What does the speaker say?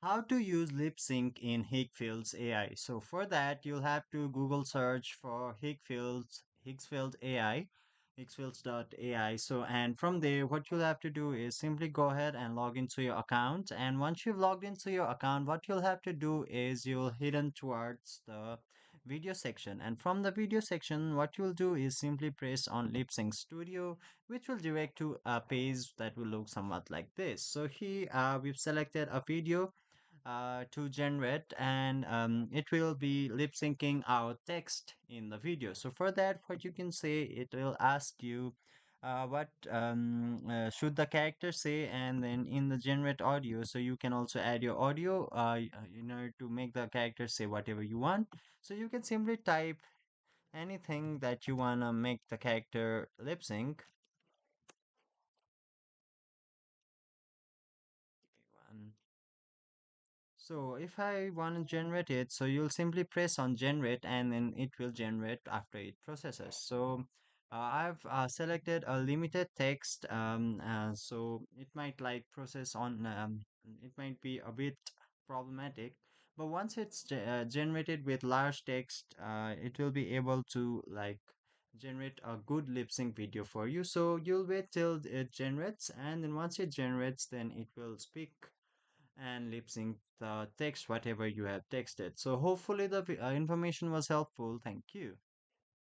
How to use LipSync in Higgsfield AI. So for that, you'll have to Google search for Higgsfield AI, Higgsfields.ai. So and from there, what you'll have to do is simply go ahead and log into your account. And once you've logged into your account, what you'll have to do is you'll hidden towards the video section. And from the video section, what you'll do is simply press on LipSync Studio, which will direct to a page that will look somewhat like this. So here we've selected a video to generate, and it will be lip syncing our text in the video. So for that, what you can say, it will ask you what should the character say, and then in the generate audio, so you can also add your audio in order to make the character say whatever you want. So you can simply type anything that you want to make the character lip sync. So if I want to generate it, so you'll simply press on generate and then it will generate after it processes. So I've selected a limited text, so it might like process on, it might be a bit problematic, but once it's generated with large text, it will be able to like generate a good lip sync video for you. So you'll wait till it generates, and then once it generates, then it will speak and lip sync the text whatever you have texted. So hopefully the information was helpful. Thank you.